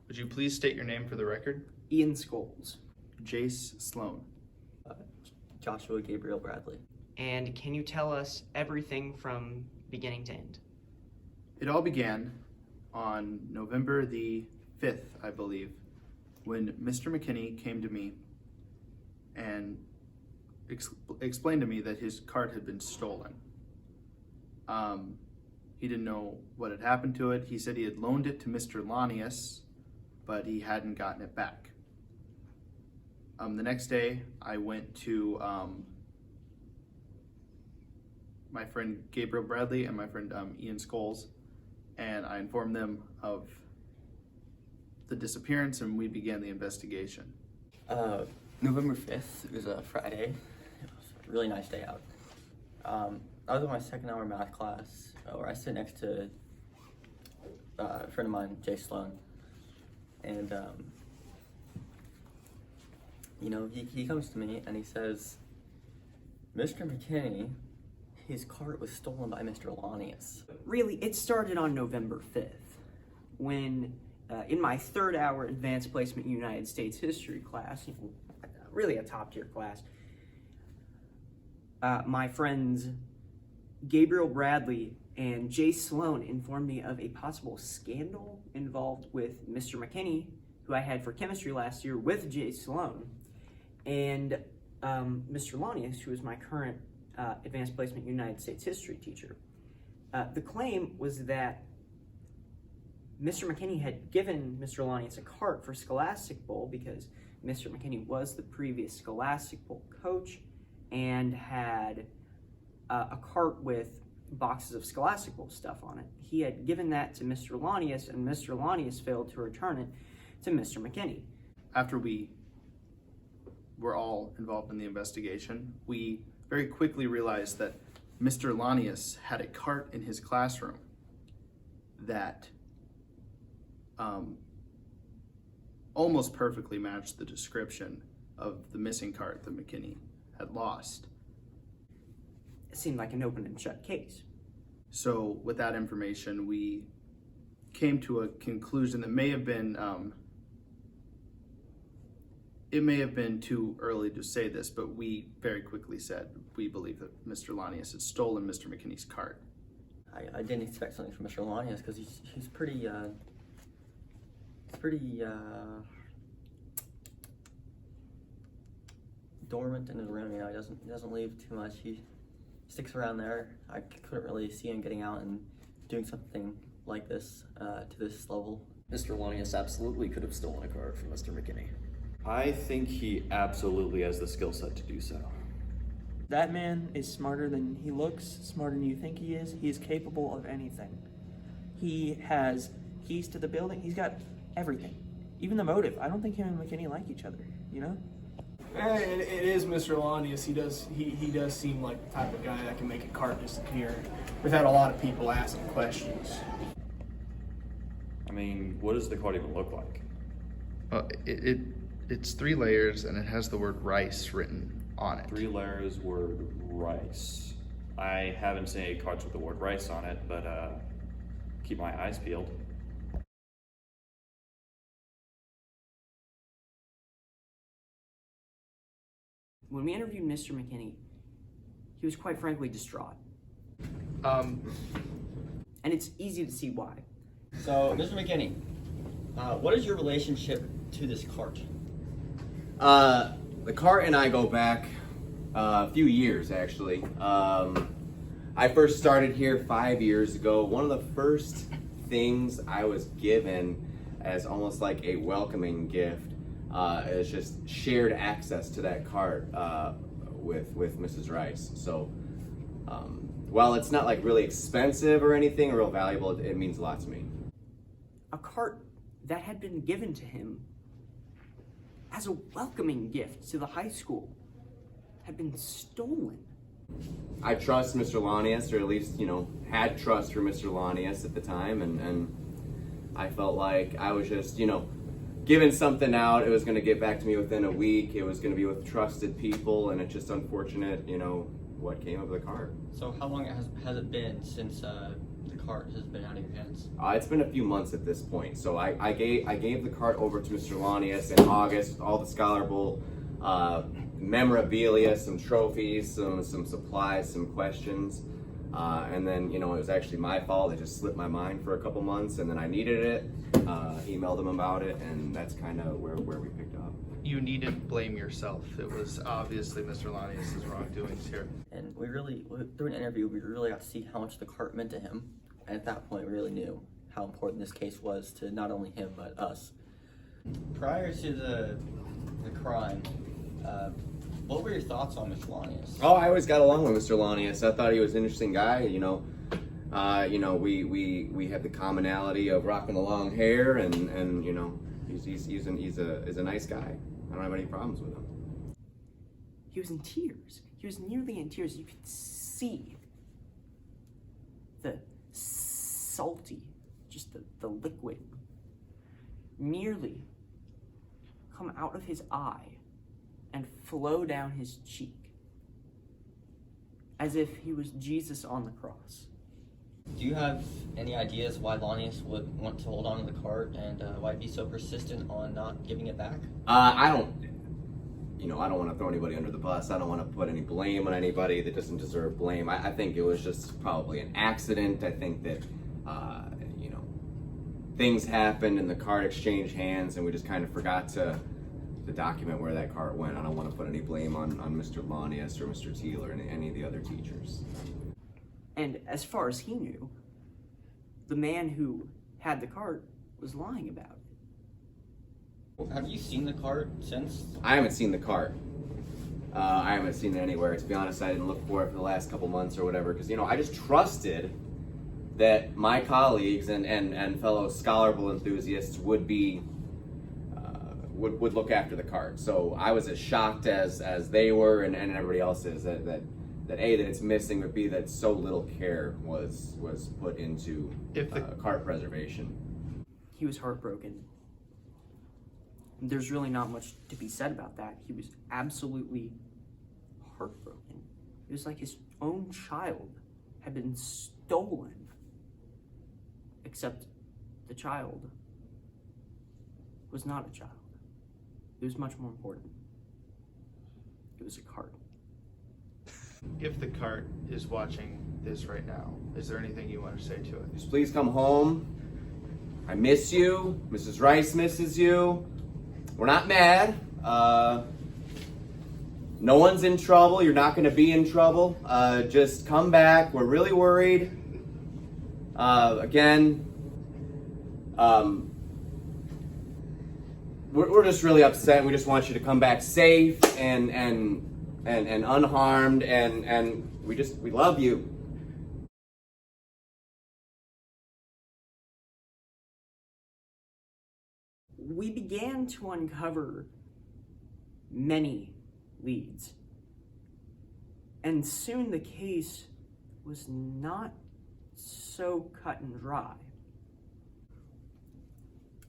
Would you please state your name for the record? Ian Scholes. Jace Slone. Joshua Gabriel Bradley. And can you tell us everything from beginning to end? It all began on November the 5th, I believe, when Mr. McKinney came to me and explained to me that his cart had been stolen. He didn't know what had happened to it. He said he had loaned it to Mr. Lanius, but he hadn't gotten it back. The next day, I went to my friend Gabriel Bradley and my friend Ian Scholes, and I informed them of the disappearance, and we began the investigation. November 5th, it was a Friday. It was a really nice day out. I was in my second hour math class where I sit next to a friend of mine, Jace, Slone. And, he comes to me and he says, Mr. McKinney, his cart was stolen by Mr. Lanius. Really, it started on November 5th when, in my third hour advanced placement United States history class, really a top tier class, my friends Gabriel Bradley and Jace Slone informed me of a possible scandal involved with Mr. McKinney, who I had for chemistry last year with Jace Slone, and Mr. Lanius, who is my current advanced placement United States history teacher. The claim was that Mr. McKinney had given Mr. Lanius a cart for Scholastic Bowl because Mr. McKinney was the previous Scholastic Bowl coach and had a cart with boxes of Scholastic Bowl stuff on it. He had given that to Mr. Lanius, and Mr. Lanius failed to return it to Mr. McKinney. After we were all involved in the investigation, we very quickly realized that Mr. Lanius had a cart in his classroom that almost perfectly matched the description of the missing cart that McKinney had lost. It seemed like an open and shut case. So with that information, we came to a conclusion that may have been, it may have been too early to say this, but we very quickly said we believe that Mr. Lanius had stolen Mr. McKinney's cart. I didn't expect something from Mr. Lanius because he's pretty dormant in his room. He doesn't leave too much. He sticks around there. I couldn't really see him getting out and doing something like this to this level. Mr. Lanius absolutely could have stolen a card from Mr. McKinney. I think he absolutely has the skill set to do so. That man is smarter than he looks, smarter than you think he is. He is capable of anything. He has keys to the building. He's got everything. Even the motive. I don't think him and McKinney like each other, you know? It is Mr. Lanius. He does seem like the type of guy that can make a cart disappear without a lot of people asking questions. I mean, what does the card even look like? It's 3 layers and it has the word rice written on it. 3 layers, word rice. I haven't seen any cards with the word rice on it, but keep my eyes peeled. When we interviewed Mr. McKinney, he was quite frankly distraught. And it's easy to see why. So, Mr. McKinney, what is your relationship to this cart? The cart and I go back a few years, actually. I first started here 5 years ago. One of the first things I was given as almost like a welcoming gift is just shared access to that cart with Mrs. Rice. So while it's not like really expensive or anything, or real valuable, it means a lot to me. A cart that had been given to him as a welcoming gift to the high school had been stolen. I trust Mr. Lanius, or at least, had trust for Mr. Lanius at the time, and I felt like I was just, giving something out. It was going to get back to me within a week. It was going to be with trusted people, and it's just unfortunate, what came of the cart. So how long has it been since the cart has been out of your hands? It's been a few months at this point. So I gave the cart over to Mr. Lanius in August with all the Scholar Bowl memorabilia, some trophies, some supplies, some questions. And then, it was actually my fault. It just slipped my mind for a couple months, and then I needed it, emailed him about it, and that's kind of where we picked up. You needn't blame yourself. It was obviously Mr. Lanius' wrongdoings here. And through an interview, we really got to see how much the cart meant to him. And at that point, we really knew how important this case was to not only him, but us. Prior to the crime, what were your thoughts on Mr. Lanius? Oh, I always got along with Mr. Lanius. I thought he was an interesting guy. We have the commonality of rocking the long hair, and he's a nice guy. I don't have any problems with him. He was in tears. He was nearly in tears. You could see the salty, just the liquid, nearly come out of his eye and flow down his cheek, as if he was Jesus on the cross. Do you have any ideas why Lanius would want to hold on to the cart and why he'd be so persistent on not giving it back? I don't want to throw anybody under the bus. I don't want to put any blame on anybody that doesn't deserve blame. I think it was just probably an accident. I think that, things happened and the cart exchanged hands, and we just kind of forgot to document where that cart went. I don't want to put any blame on Mr. Lanius or Mr. Teal or any of the other teachers. And as far as he knew, the man who had the cart was lying about it. Have you seen the cart since? I haven't seen the cart. I haven't seen it anywhere. To be honest, I didn't look for it for the last couple months or whatever, because I just trusted that my colleagues and fellow Scholar Bowl enthusiasts would look after the cart. So I was as shocked as they were, and everybody else is that it's missing, would be that so little care was put into cart preservation. He was heartbroken. There's really not much to be said about that. He was absolutely heartbroken. It was like his own child had been stolen. Except the child was not a child. It was much more important. It was a cart. If the cart is watching this right now, is there anything you want to say to it? Just please come home. I miss you. Mrs. Rice misses you. We're not mad. No one's in trouble. You're not going to be in trouble. Just come back. We're really worried. We're just really upset. We just want you to come back safe and unharmed, and we love you. We began to uncover many leads, and soon the case was not so cut and dry.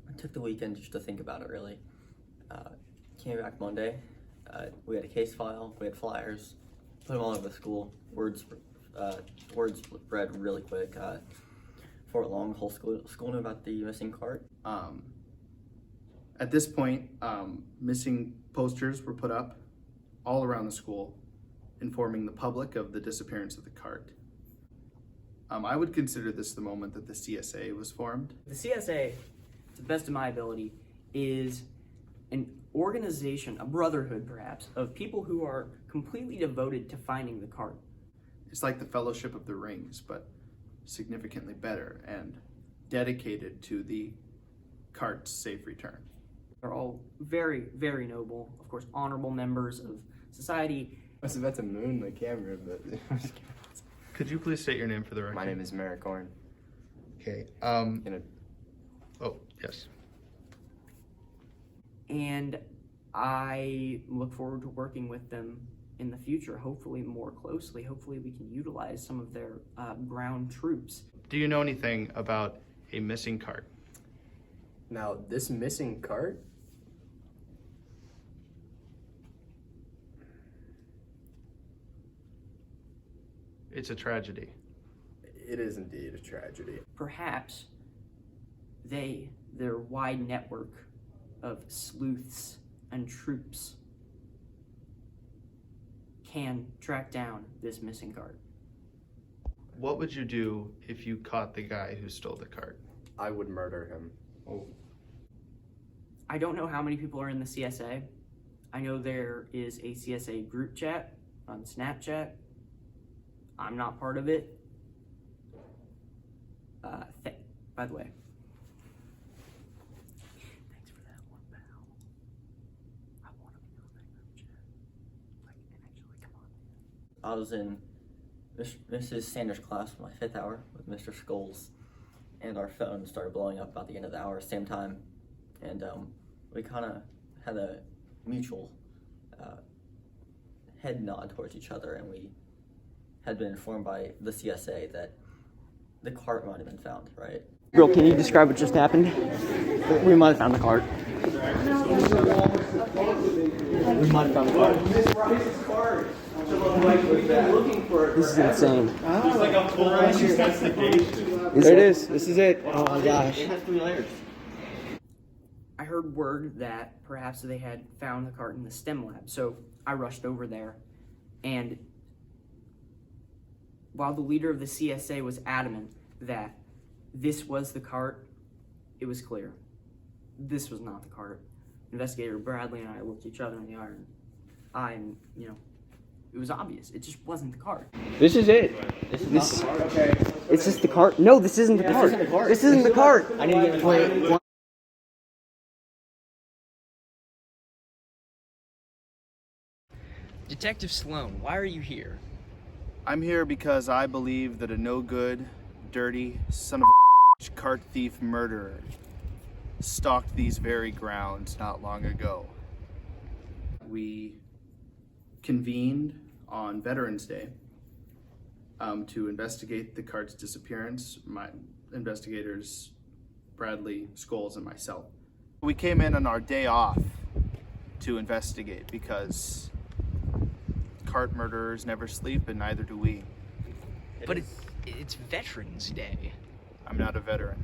I took the weekend just to think about it, really. Came back Monday. We had a case file, we had flyers, put them all over the school. Words spread really quick. Before long, the whole school knew about the missing cart. At this point, missing posters were put up all around the school, informing the public of the disappearance of the cart. I would consider this the moment that the CSA was formed. The CSA, to the best of my ability, is an organization, a brotherhood perhaps, of people who are completely devoted to finding the cart. It's like the Fellowship of the Rings, but significantly better and dedicated to the cart's safe return. They're all very, very noble, of course, honorable members of society. I was about to moon the camera, but Could you please state your name for the record? my name is Merrick Horn. Okay. Oh, yes. And I look forward to working with them in the future, hopefully more closely. Hopefully we can utilize some of their ground troops. Do you know anything about a missing cart? Now, this missing cart, It's a tragedy. It is indeed a tragedy. Perhaps their wide network of sleuths and troops can track down this missing cart. What would you do if you caught the guy who stole the cart? I would murder him. I don't know how many people are in the CSA. I know there is a CSA group chat on Snapchat. I'm not part of it. By the way, thanks for that one, pal. I want to be on that group chat. Like, eventually, come on. I was in Mrs. Sanders' class for my 5th hour with Mr. Scholes, and our phone started blowing up about the end of the hour, same time, and we kind of had a mutual head nod towards each other, and we had been informed by the CSA that the cart might have been found, right? Gabriel, can you describe what just happened? We might have found the cart. We might have found the cart. This is insane. There it is. This is it. Oh my gosh. It has 3 layers. I heard word that perhaps they had found the cart in the STEM lab, so I rushed over there, and while the leader of the CSA was adamant that this was the cart, it was clear. This was not the cart. Investigator Bradley and I looked each other in the eye, and it was obvious. It just wasn't the cart. This is it. This is not the cart. Okay. It's just the cart. No, this isn't the cart. This isn't the cart. I need to get Wait. Detective Slone, why are you here? I'm here because I believe that a no-good, dirty, son of a cart thief murderer stalked these very grounds not long ago. We convened on Veterans Day to investigate the cart's disappearance. My investigators, Bradley, Scholes, and myself. We came in on our day off to investigate because cart murderers never sleep, and neither do we. But it's Veterans Day. I'm not a veteran.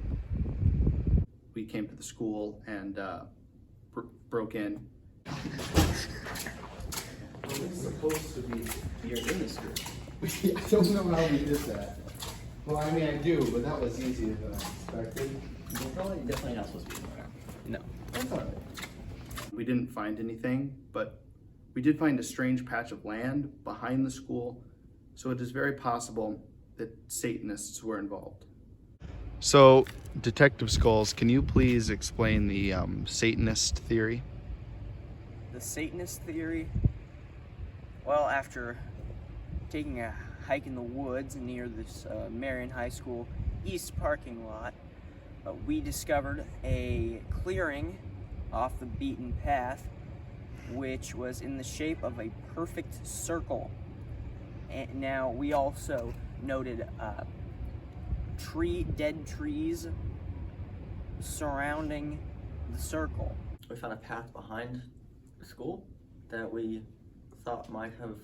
We came to the school and broke in. It's supposed to be your industry. I don't know how we did that. Well, I mean, I do, but that was easier than I expected. You're definitely not supposed to be there. No. That's all right. We didn't find anything, but we did find a strange patch of land behind the school, so it is very possible that Satanists were involved. So, Detective Scholes, can you please explain the Satanist theory? The Satanist theory? Well, after taking a hike in the woods near this Marion High School East parking lot, we discovered a clearing off the beaten path, which was in the shape of a perfect circle. And now we also noted dead trees surrounding the circle. We found a path behind the school that we thought might have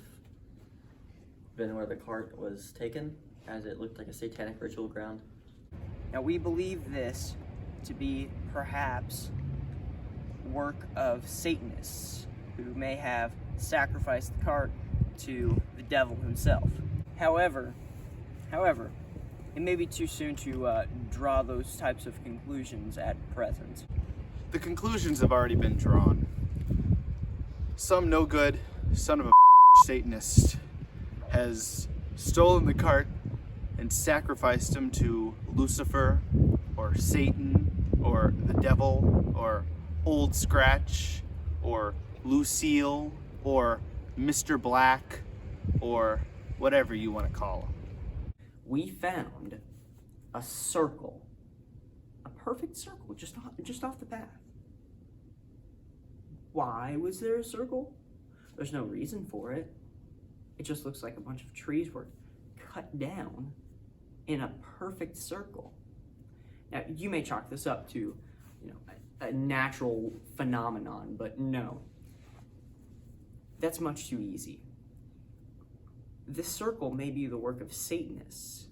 been where the cart was taken, as it looked like a satanic ritual ground. Now we believe this to be perhaps work of Satanists who may have sacrificed the cart to the devil himself. However, it may be too soon to draw those types of conclusions at present. The conclusions have already been drawn. Some no-good son of a Satanist has stolen the cart and sacrificed him to Lucifer, or Satan, or the devil, or Old Scratch, or Lucille, or Mr. Black, or whatever you want to call him. We found a circle, a perfect circle, just off the path. Why was there a circle? There's no reason for it. It just looks like a bunch of trees were cut down in a perfect circle. Now, you may chalk this up to, a natural phenomenon, but no. That's much too easy. This circle may be the work of Satanists.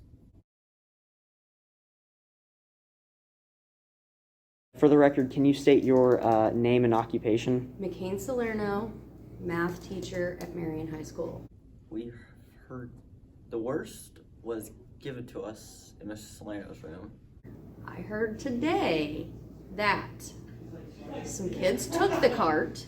For the record, can you state your name and occupation? McCain Salerno, math teacher at Marion High School. We heard the worst was given to us in Mr. Salerno's room. I heard today that some kids took the cart,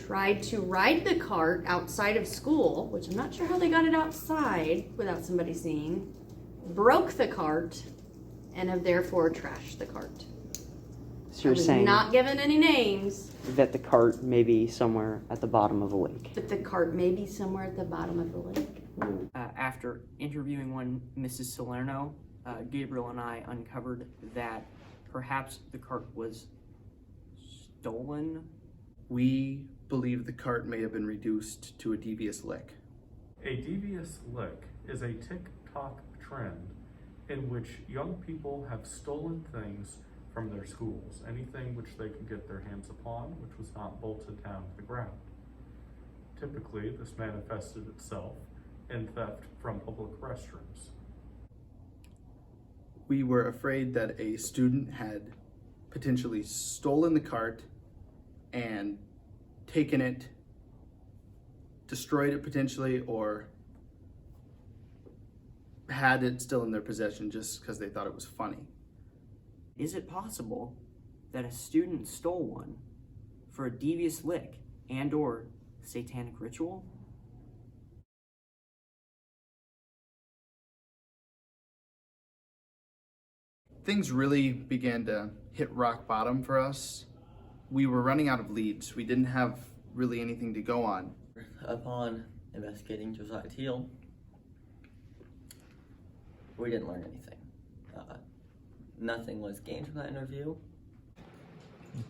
tried to ride the cart outside of school, which I'm not sure how they got it outside without somebody seeing, broke the cart, and have therefore trashed the cart. So you're I was saying not given any names, that the cart may be somewhere at the bottom of a lake. but the cart may be somewhere at the bottom of the lake. After interviewing one Mrs. Salerno, Gabriel and I uncovered that perhaps the cart was stolen. We believe the cart may have been reduced to a devious lick. A devious lick is a TikTok trend in which young people have stolen things from their schools, anything which they could get their hands upon, which was not bolted down to the ground. Typically, this manifested itself in theft from public restrooms. We were afraid that a student had potentially stolen the cart and taken it, destroyed it potentially, or had it still in their possession just because they thought it was funny. Is it possible that a student stole one for a devious lick and/or satanic ritual? Things really began to hit rock bottom for us. We were running out of leads. We didn't have really anything to go on. Upon investigating Josiah Teal, we didn't learn anything. Nothing was gained from that interview.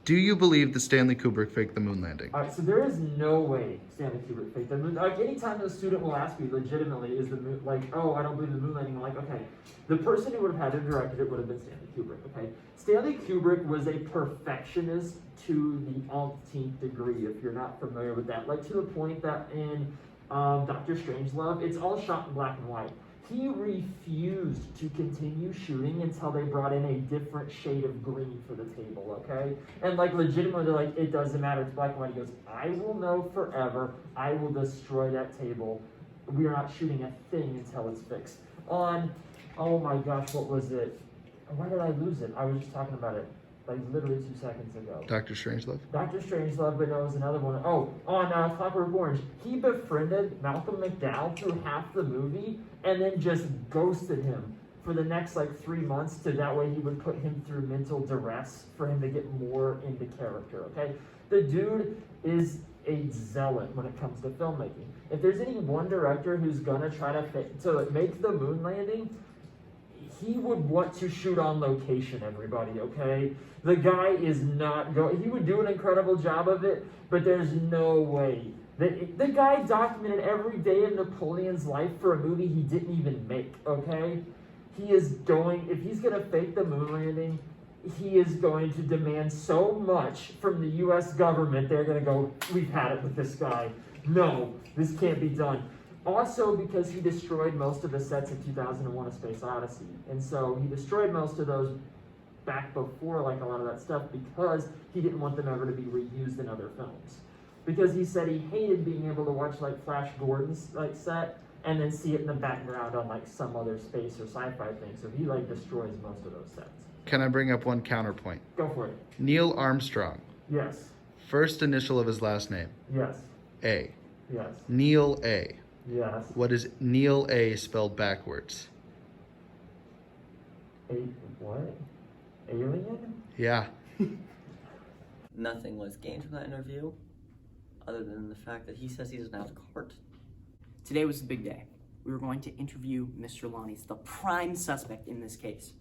Do you believe that Stanley Kubrick faked the moon landing? All right, so there is no way Stanley Kubrick faked the moon. Like, anytime a student will ask me legitimately, is the moon, like, oh, I don't believe the moon landing, I'm like, okay, the person who would have had to direct it would have been Stanley Kubrick, okay? Stanley Kubrick was a perfectionist to the umpteenth degree, if you're not familiar with that. Like, to the point that in Dr. Strangelove, it's all shot in black and white. He refused to continue shooting until they brought in a different shade of green for the table, okay? And like legitimately, they're like, it doesn't matter, it's black and white. He goes, I will know forever, I will destroy that table. We are not shooting a thing until it's fixed. On, oh my gosh, what was it? Why did I lose it? I was just talking about it like literally 2 seconds ago. Dr. Strangelove? Dr. Strangelove, but no, it was another one. Oh, on Clockwork Orange, he befriended Malcolm McDowell through half the movie and then just ghosted him for the next like 3 months to that way he would put him through mental duress for him to get more into character, okay? The dude is a zealot when it comes to filmmaking. If there's any one director who's gonna try to make the moon landing, he would want to shoot on location, everybody, okay? The guy is not going, he would do an incredible job of it, but there's no way. The guy documented every day of Napoleon's life for a movie he didn't even make, okay? He is going, if he's gonna fake the moon landing, he is going to demand so much from the US government, they're gonna go, we've had it with this guy. No, this can't be done. Also because he destroyed most of the sets in 2001: A Space Odyssey. And so he destroyed most of those back before like a lot of that stuff because he didn't want them ever to be reused in other films. Because he said he hated being able to watch like Flash Gordon's like set and then see it in the background on like some other space or sci-fi thing. So he like destroys most of those sets. Can I bring up one counterpoint? Go for it. Neil Armstrong. Yes. First initial of his last name. Yes. A. Yes. Neil A. Yes. What is Neil A spelled backwards? What? Alien? Yeah. Nothing was gained from that interview other than the fact that he says he doesn't have a cart. Today was the big day. We were going to interview Mr. Lonnie's, the prime suspect in this case.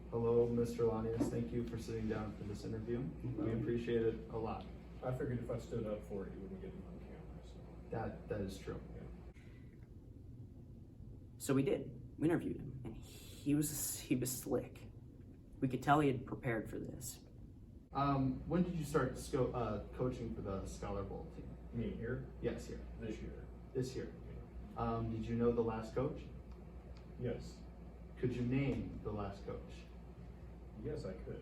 Hello, Mr. Lanius. Thank you for sitting down for this interview. We appreciate it a lot. I figured if I stood up for it, you wouldn't get him on camera. So. That is true. So we did. We interviewed him, and he was slick. We could tell he had prepared for this. When did you start coaching for the Scholar Bowl team? Me here? Yes, here. This year. This year. Did you know the last coach? Yes. Could you name the last coach? Yes, I could.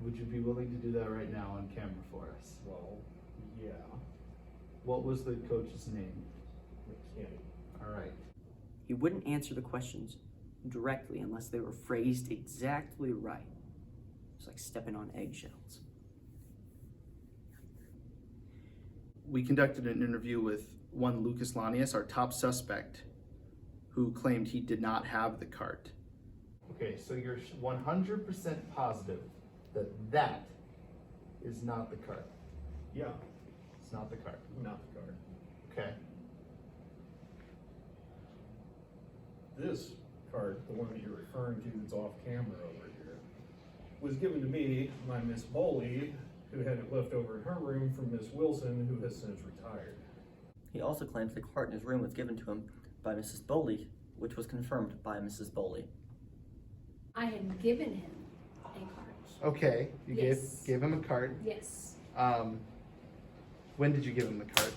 Would you be willing to do that right now on camera for us? Well, yeah. What was the coach's name? McKinney. All right. He wouldn't answer the questions directly unless they were phrased exactly right. It's like stepping on eggshells. We conducted an interview with one Lucas Lanius, our top suspect, who claimed he did not have the cart. Okay, so you're 100% positive that that is not the cart. Yeah, It's not the cart. not the card. Okay. This card, the one that you're referring to that's off camera over here, was given to me by Miss Boley, who had it left over in her room from Miss Wilson, who has since retired. He also claims the cart in his room was given to him by Mrs. Boley, which was confirmed by Mrs. Boley. I had given him a card. Okay, you Yes. gave him a cart. Yes. When did you give him the cart?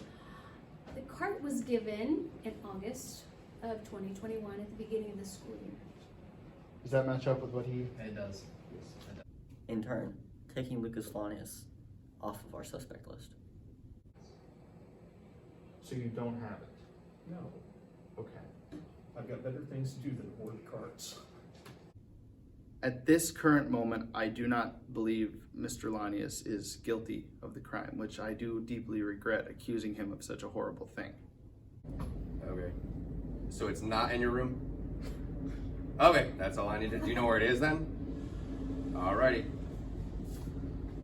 The cart was given in August of 2021 at the beginning of the school year. Does that match up with what he? It does. In turn, taking Lucas Lanius off of our suspect list. So you don't have it? No, Okay. I've got better things to do than hoard cards. At this current moment, I do not believe Mr. Lanius is guilty of the crime, which I do deeply regret accusing him of such a horrible thing. Okay. So it's not in your room? Okay, that's all I needed. Do you know where it is then? Alrighty.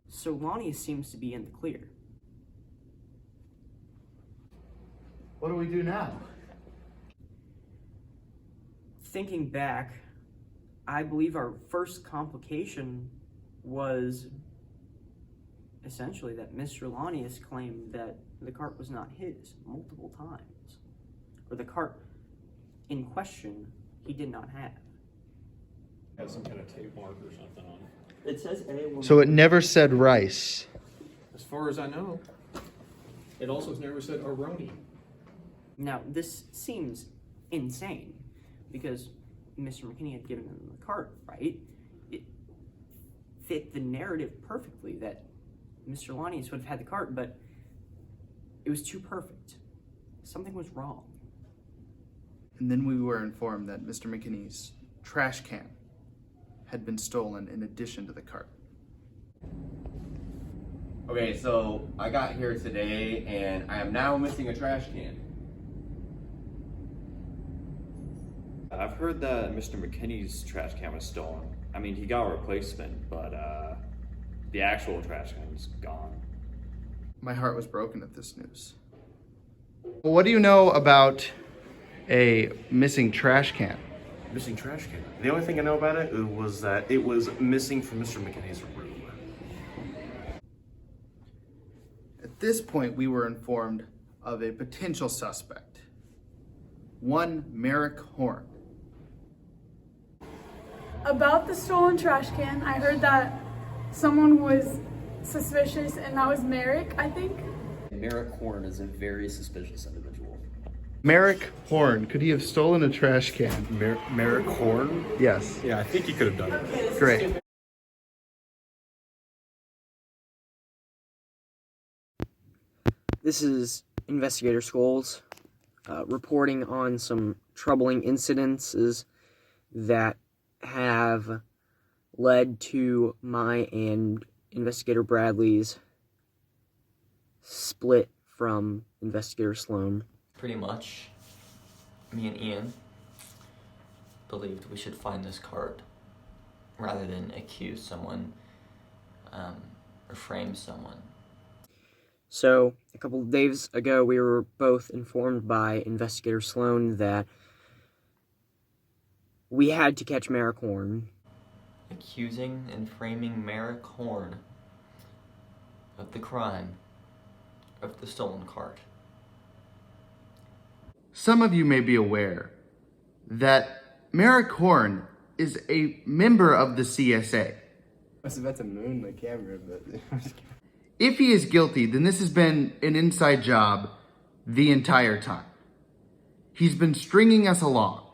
So Lonnie seems to be in the clear. What do we do now? Thinking back, I believe our first complication was essentially that Mr. Lanius claimed that the cart was not his multiple times. Or the cart in question he did not have. Has some kind of tape mark or something on it. It says A1. So it never said rice. As far as I know. It also has never said Aroni. Now, this seems insane because Mr. McKinney had given him the cart, right? It fit the narrative perfectly that Mr. Lanius would have had the cart, but it was too perfect. Something was wrong. And then we were informed that Mr. McKinney's trash can had been stolen in addition to the cart. Okay, so I got here today and I am now missing a trash can. I've heard that Mr. McKinney's trash can was stolen. I mean, he got a replacement, but the actual trash can's gone. My heart was broken at this news. What do you know about a missing trash can? Missing trash can. The only thing I know about it was that it was missing from Mr. McKinney's room. At this point, we were informed of a potential suspect. One Merrick Horn. About the stolen trash can, I heard that someone was suspicious, and that was Merrick, I think. Merrick Horn is a very suspicious individual. Merrick Horn. Could he have stolen a trash can? Merrick Horn? Yes. Yeah, I think he could have done it. Great. This is Investigator Scholes reporting on some troubling incidences that have led to my and Investigator Bradley's split from Investigator Slone. Pretty much, me and Ian believed we should find this cart rather than accuse someone or frame someone. So, a couple of days ago, we were both informed by Investigator Slone that we had to catch Merrick Horn. Accusing and framing Merrick Horn of the crime of the stolen cart. Some of you may be aware that Merrick Horn is a member of the CSA. I was about to moon the camera, but If he is guilty, then this has been an inside job the entire time. He's been stringing us along,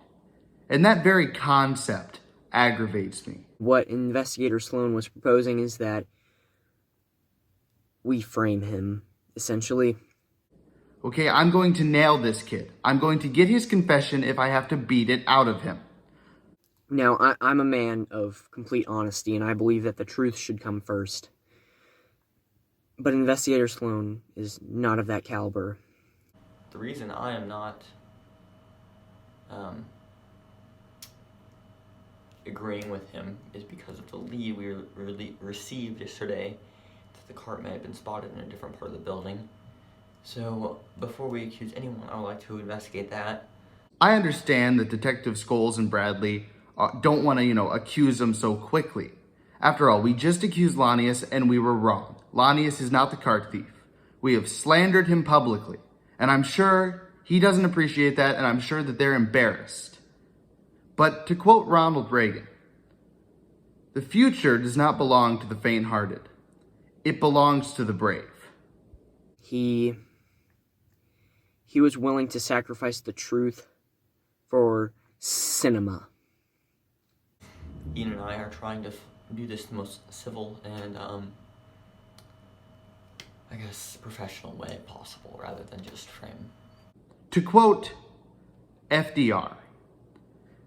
and that very concept aggravates me. what Investigator Slone was proposing is that we frame him, essentially. Okay, I'm going to nail this kid. I'm going to get his confession if I have to beat it out of him. Now, I'm a man of complete honesty, and I believe that the truth should come first. But Investigator Slone is not of that caliber. The reason I am not agreeing with him is because of the lead we received yesterday that the cart may have been spotted in a different part of the building. So, before we accuse anyone, I would like to investigate that. I understand that Detective Scholes and Bradley don't want to, accuse him so quickly. After all, we just accused Lanius and we were wrong. Lanius is not the cart thief. We have slandered him publicly. And I'm sure he doesn't appreciate that, and I'm sure that they're embarrassed. But to quote Ronald Reagan, the future does not belong to the faint-hearted. It belongs to the brave. He was willing to sacrifice the truth for cinema. Ian and I are trying to do this the most civil and, I guess, professional way possible, rather than just frame. To quote FDR,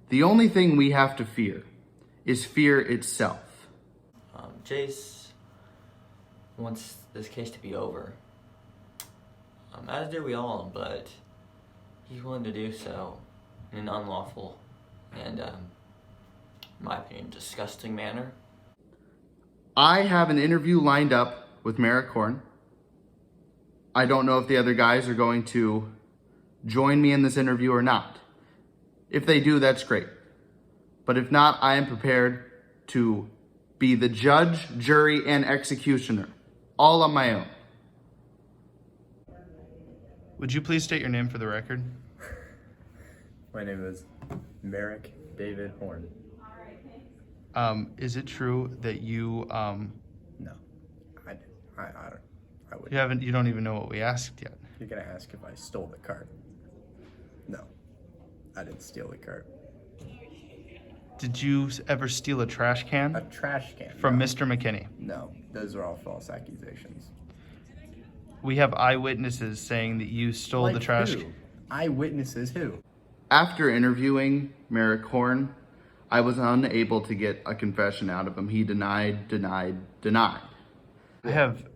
the only thing we have to fear is fear itself. Jace wants this case to be over. As do we all, but he's willing to do so in an unlawful and, in my opinion, disgusting manner. I have an interview lined up with Merrick Horn. I don't know if the other guys are going to join me in this interview or not. If they do, that's great. But if not, I am prepared to be the judge, jury, and executioner, all on my own. Would you please state your name for the record? My name is Merrick David Horn. Is it true that you, No, I wouldn't. you don't even know what we asked yet? You're gonna ask if I stole the cart. No, I didn't steal the cart. Did you ever steal a trash can? A trash can? From No. Mr. McKinney? No, those are all false accusations. We have eyewitnesses saying that you stole the trash Who? Eyewitnesses who? After interviewing Merrick Horn, I was unable to get a confession out of him. He denied. I have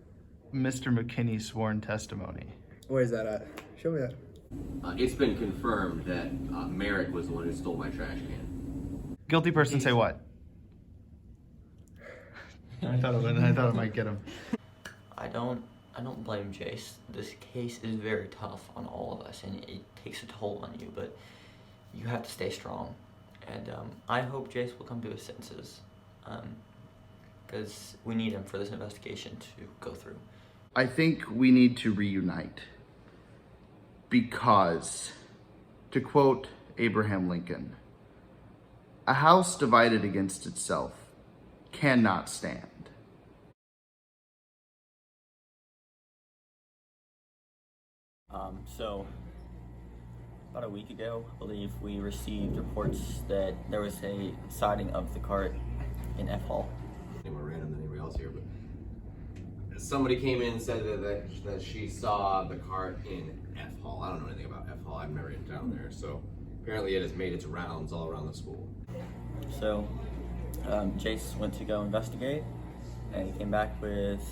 Mr. McKinney's sworn testimony. Where's that at? Show me that. It's been confirmed that Merrick was the one who stole my trash can. Guilty person say what? I thought it might get him. I don't blame Jace. This case is very tough on all of us, and it takes a toll on you, but you have to stay strong. And I hope Jace will come to his senses, because we need him for this investigation to go through. I think we need to reunite. Because, to quote Abraham Lincoln, a house divided against itself cannot stand. So, about a week ago, I believe, we received reports that there was a sighting of the cart in F Hall. More random than anybody else here, but somebody came in and said that she saw the cart in F Hall. I don't know anything about F Hall. I've never been down there, so apparently it has made its rounds all around the school. So, Jace went to go investigate, and he came back with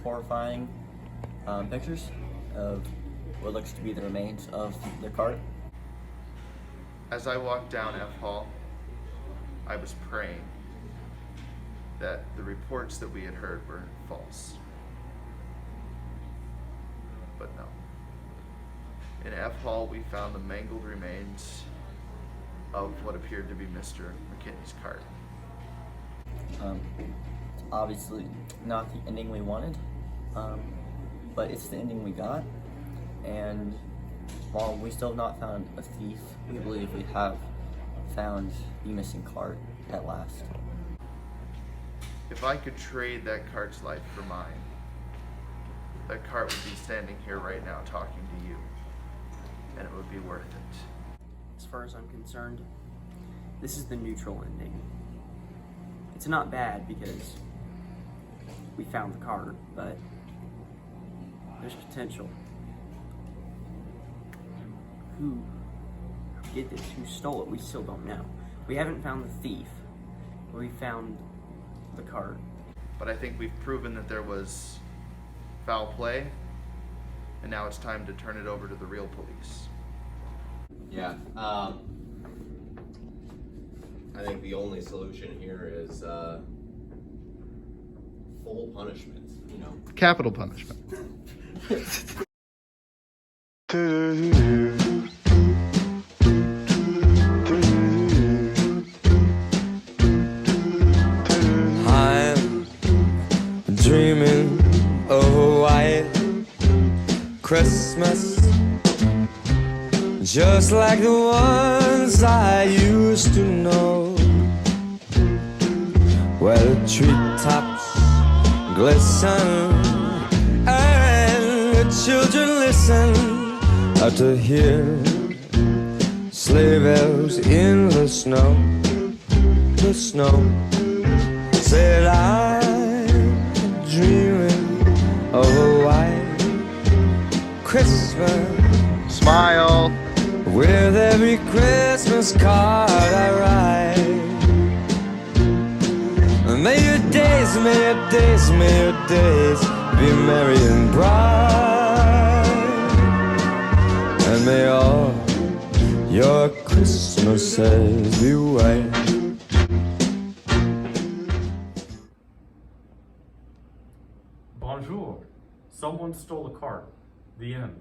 horrifying pictures of what looks to be the remains of the cart. As I walked down F Hall, I was praying that the reports that we had heard were false. But no. In F Hall, we found the mangled remains of what appeared to be Mr. McKinney's cart. It's obviously not the ending we wanted, but it's the ending we got. And while we still have not found a thief, we believe we have found the missing cart at last. If I could trade that cart's life for mine, that cart would be standing here right now talking to you, and it would be worth it. As far as I'm concerned, this is the neutral ending. It's not bad because we found the cart, but there's potential. Who did this? Who stole it? We still don't know. We haven't found the thief, but we found the cart. But I think we've proven that there was foul play, and now it's time to turn it over to the real police. Yeah. I think the only solution here is full punishment. You know. Capital punishment. I'm dreaming of a white Christmas, just like the ones I used to know, where the treetops glisten and the children listen to hear sleigh bells in the snow. The snow said I'm dreaming of a white Christmas. Smile. With every Christmas card I write. May your days, may your days, may your days be merry and bright. And may all your Christmases be white. Bonjour. Someone stole a cart. The end.